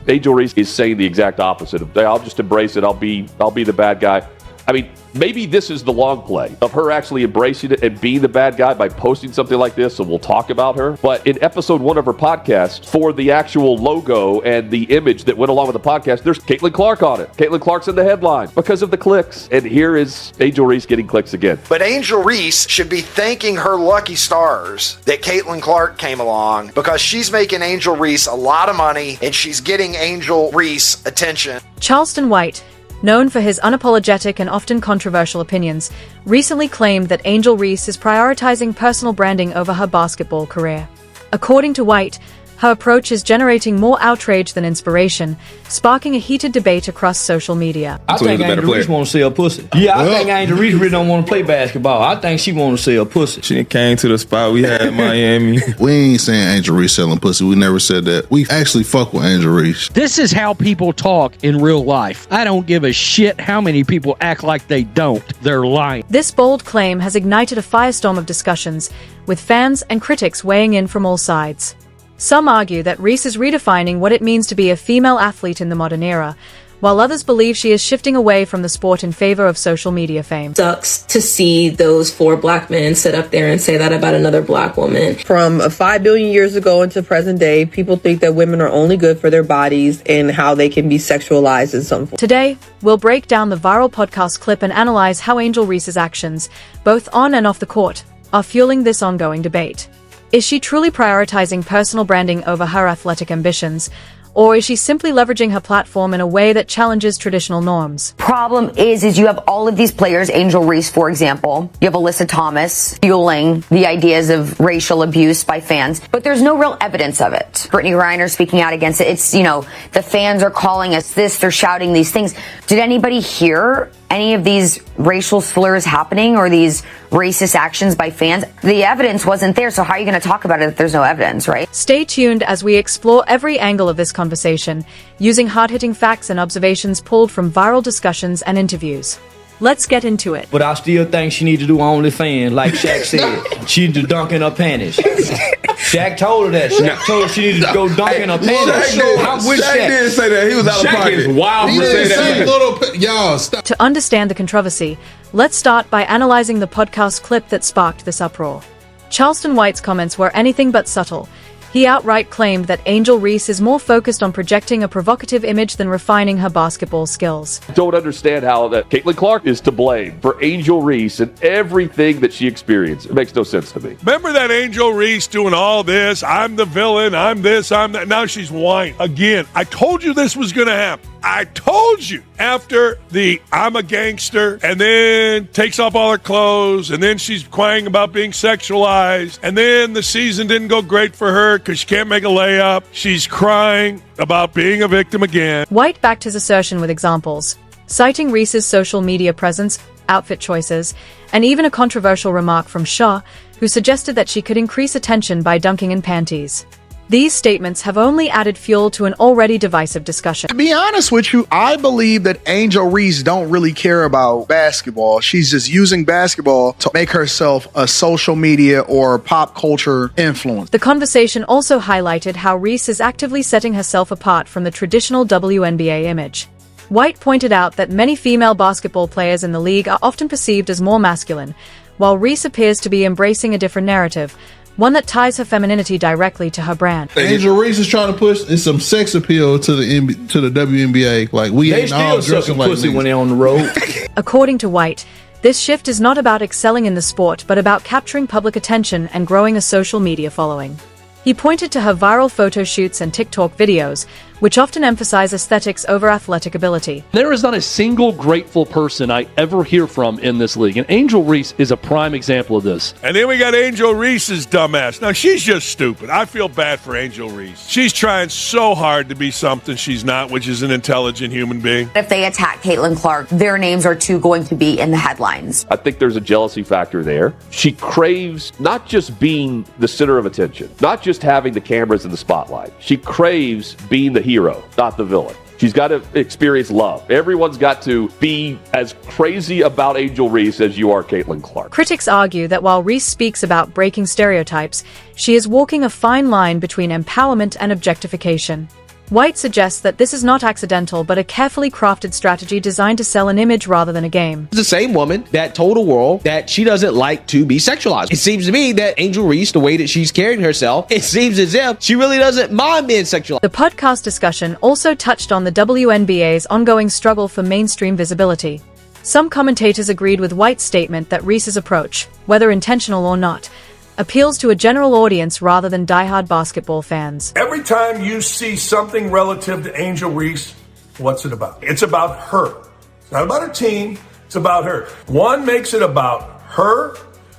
Angel Reese is saying the exact opposite of, I'll just embrace it. I'll be the bad guy. I mean, maybe this is the long play of her actually embracing it and being the bad guy by posting something like this, and we'll talk about her. But in episode 1 of her podcast, for the actual logo and the image that went along with the podcast, there's Caitlin Clark on it. Caitlin Clark's in the headline because of the clicks. And here is Angel Reese getting clicks again. But Angel Reese should be thanking her lucky stars that Caitlin Clark came along, because she's making Angel Reese a lot of money and she's getting Angel Reese attention. Charleston White, known for his unapologetic and often controversial opinions, recently claimed that Angel Reese is prioritizing personal branding over her basketball career. According to White, her approach is generating more outrage than inspiration, sparking a heated debate across social media. I think Angel Reese want to sell pussy. Yeah, I think Angel Reese really don't want to play basketball. I think she want to sell pussy. She came to the spot we had in Miami. We ain't saying Angel Reese selling pussy. We never said that. We actually fuck with Angel Reese. This is how people talk in real life. I don't give a shit how many people act like they don't. They're lying. This bold claim has ignited a firestorm of discussions, with fans and critics weighing in from all sides. Some argue that Reese is redefining what it means to be a female athlete in the modern era, while others believe she is shifting away from the sport in favor of social media fame. Sucks to see those 4 black men sit up there and say that about another black woman. From 5 billion years ago into present day, people think that women are only good for their bodies and how they can be sexualized in some form. Today, we'll break down the viral podcast clip and analyze how Angel Reese's actions, both on and off the court, are fueling this ongoing debate. Is she truly prioritizing personal branding over her athletic ambitions, or is she simply leveraging her platform in a way that challenges traditional norms? Problem is you have all of these players, Angel Reese, for example. You have Alyssa Thomas fueling the ideas of racial abuse by fans, but there's no real evidence of it. Brittany Griner speaking out against it. It's, the fans are calling us this, they're shouting these things. Did anybody hear any of these racial slurs happening or these racist actions by fans? The evidence wasn't there, so how are you going to talk about it if there's no evidence, right? Stay tuned as we explore every angle of this conversation, using hard-hitting facts and observations pulled from viral discussions and interviews. Let's get into it. But I still think she needs to do OnlyFans, like Shaq said. She need to dunk in her panties. Shaq told her that. Shaq told her she needed to go dunk in her panties. I'm with Shaq. Shaq didn't say that. He was out of pocket. Shaq is wild He for didn't saying that. Y'all, stop. To understand the controversy, let's start by analyzing the podcast clip that sparked this uproar. Charleston White's comments were anything but subtle. He outright claimed that Angel Reese is more focused on projecting a provocative image than refining her basketball skills. Don't understand how that Caitlin Clark is to blame for Angel Reese and everything that she experienced. It makes no sense to me. Remember that Angel Reese doing all this? I'm the villain. I'm this. I'm that. Now she's whining. Again, I told you this was going to happen. I told you. After the I'm a gangster, and then takes off all her clothes, and then she's crying about being sexualized, and then the season didn't go great for her because she can't make a layup. She's crying about being a victim again. White backed his assertion with examples, citing Reese's social media presence, outfit choices, and even a controversial remark from Shaw, who suggested that she could increase attention by dunking in panties. These statements have only added fuel to an already divisive discussion. To be honest with you, I believe that Angel Reese don't really care about basketball. She's just using basketball to make herself a social media or pop culture influence. The conversation also highlighted how Reese is actively setting herself apart from the traditional WNBA image. White pointed out that many female basketball players in the league are often perceived as more masculine, while Reese appears to be embracing a different narrative, one that ties her femininity directly to her brand. Angel Reese is trying to push some sex appeal to the WNBA. Like, we They ain't all still dressing sucking like pussy niggas. when they're on the road. According to White, this shift is not about excelling in the sport but about capturing public attention and growing a social media following. He pointed to her viral photo shoots and TikTok videos, which often emphasize aesthetics over athletic ability. There is not a single grateful person I ever hear from in this league, and Angel Reese is a prime example of this. And then we got Angel Reese's dumbass. Now, she's just stupid. I feel bad for Angel Reese. She's trying so hard to be something she's not, which is an intelligent human being. If they attack Caitlin Clark, their names are too going to be in the headlines. I think there's a jealousy factor there. She craves not just being the center of attention, not just having the cameras in the spotlight. She craves being the hero, not the villain. She's got to experience love. Everyone's got to be as crazy about Angel Reese as you are Caitlin Clark. Critics argue that while Reese speaks about breaking stereotypes, she is walking a fine line between empowerment and objectification. White suggests that this is not accidental but a carefully crafted strategy designed to sell an image rather than a game. The same woman that told the world that she doesn't like to be sexualized. It seems to me that Angel Reese, the way that she's carrying herself, it seems as if she really doesn't mind being sexualized. The podcast discussion also touched on the WNBA's ongoing struggle for mainstream visibility. Some commentators agreed with White's statement that Reese's approach, whether intentional or not, appeals to a general audience rather than diehard basketball fans. Every time you see something relative to Angel Reese, what's it about? It's about her. It's not about her team. It's about her. One makes it about her.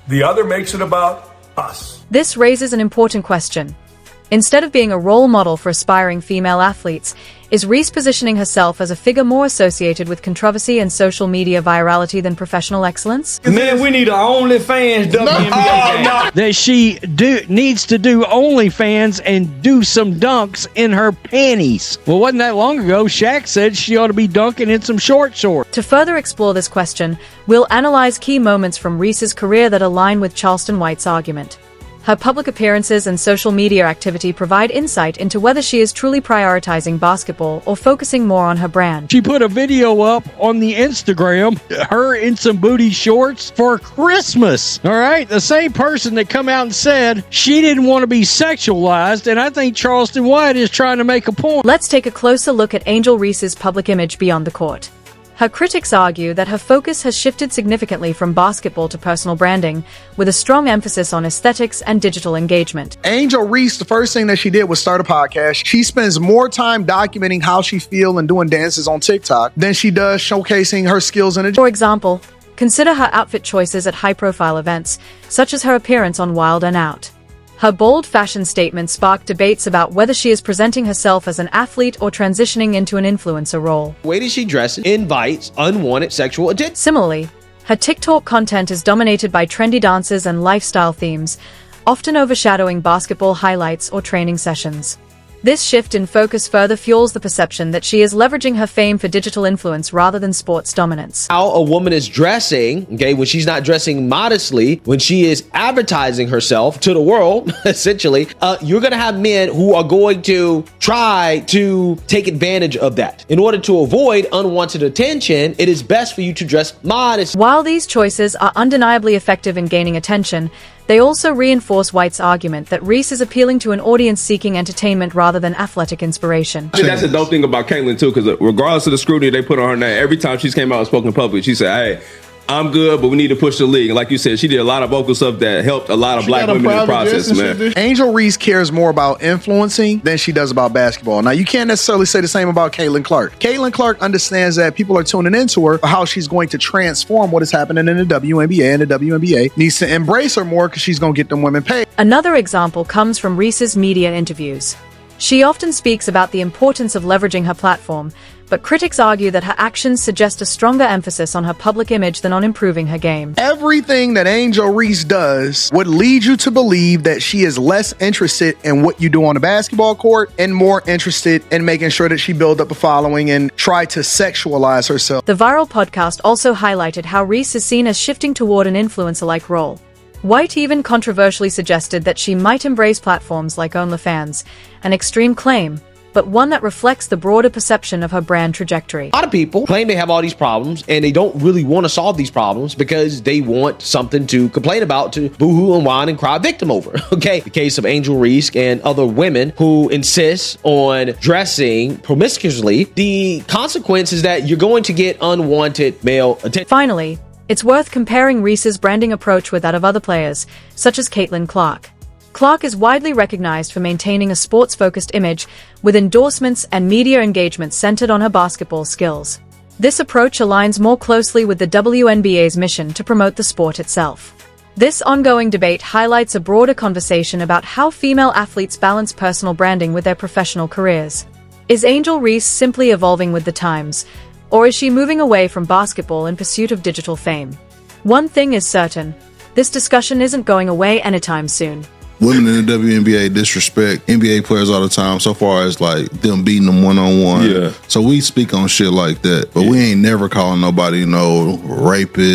The other makes it about us. This raises an important question. Instead of being a role model for aspiring female athletes, is Reese positioning herself as a figure more associated with controversy and social media virality than professional excellence? Man, we need an OnlyFans WNBA. That she needs to do OnlyFans and do some dunks in her panties. Well, wasn't that long ago, Shaq said she ought to be dunking in some short shorts. To further explore this question, we'll analyze key moments from Reese's career that align with Charleston White's argument. Her public appearances and social media activity provide insight into whether she is truly prioritizing basketball or focusing more on her brand. She put a video up on the Instagram, her in some booty shorts for Christmas. All right, the same person that come out and said she didn't want to be sexualized, and I think Charleston White is trying to make a point. Let's take a closer look at Angel Reese's public image beyond the court. Her critics argue that her focus has shifted significantly from basketball to personal branding, with a strong emphasis on aesthetics and digital engagement. Angel Reese, the first thing that she did was start a podcast. She spends more time documenting how she feels and doing dances on TikTok than she does showcasing her skills in a... For example, consider her outfit choices at high-profile events, such as her appearance on Wild 'N Out. Her bold fashion statement sparked debates about whether she is presenting herself as an athlete or transitioning into an influencer role. The way that she dresses invites unwanted sexual attention. Similarly, her TikTok content is dominated by trendy dances and lifestyle themes, often overshadowing basketball highlights or training sessions. This shift in focus further fuels the perception that she is leveraging her fame for digital influence rather than sports dominance. How a woman is dressing, okay, when she's not dressing modestly, when she is advertising herself to the world, essentially, you're going to have men who are going to try to take advantage of that. In order to avoid unwanted attention, it is best for you to dress modest. While these choices are undeniably effective in gaining attention, they also reinforce White's argument that Reese is appealing to an audience seeking entertainment rather than athletic inspiration. I think that's the dope thing about Caitlyn too, because regardless of the scrutiny they put on her name, every time she's came out and spoken publicly, she said, "Hey, I'm good, but we need to push the league." And like you said, she did a lot of vocal stuff that helped a lot of black women in the process, man. Angel Reese cares more about influencing than she does about basketball. Now, you can't necessarily say the same about Caitlin Clark. Caitlin Clark understands that people are tuning into her for how she's going to transform what is happening in the WNBA, and the WNBA needs to embrace her more because she's going to get them women paid. Another example comes from Reese's media interviews. She often speaks about the importance of leveraging her platform, but critics argue that her actions suggest a stronger emphasis on her public image than on improving her game. Everything that Angel Reese does would lead you to believe that she is less interested in what you do on the basketball court and more interested in making sure that she build up a following and try to sexualize herself. The viral podcast also highlighted how Reese is seen as shifting toward an influencer-like role. White even controversially suggested that she might embrace platforms like OnlyFans, an extreme claim, but one that reflects the broader perception of her brand trajectory. A lot of people claim they have all these problems and they don't really want to solve these problems because they want something to complain about, to boohoo and whine and cry victim over. Okay, the case of Angel Reese and other women who insist on dressing promiscuously, the consequence is that you're going to get unwanted male attention. Finally, it's worth comparing Reese's branding approach with that of other players, such as Caitlin Clark. Clark is widely recognized for maintaining a sports-focused image, with endorsements and media engagement centered on her basketball skills. This approach aligns more closely with the WNBA's mission to promote the sport itself. This ongoing debate highlights a broader conversation about how female athletes balance personal branding with their professional careers. Is Angel Reese simply evolving with the times, or is she moving away from basketball in pursuit of digital fame? One thing is certain, this discussion isn't going away anytime soon. Women in the WNBA disrespect NBA players all the time, so far as like them beating them one-on-one. Yeah. So we speak on shit like that, but we ain't never calling nobody no rapist.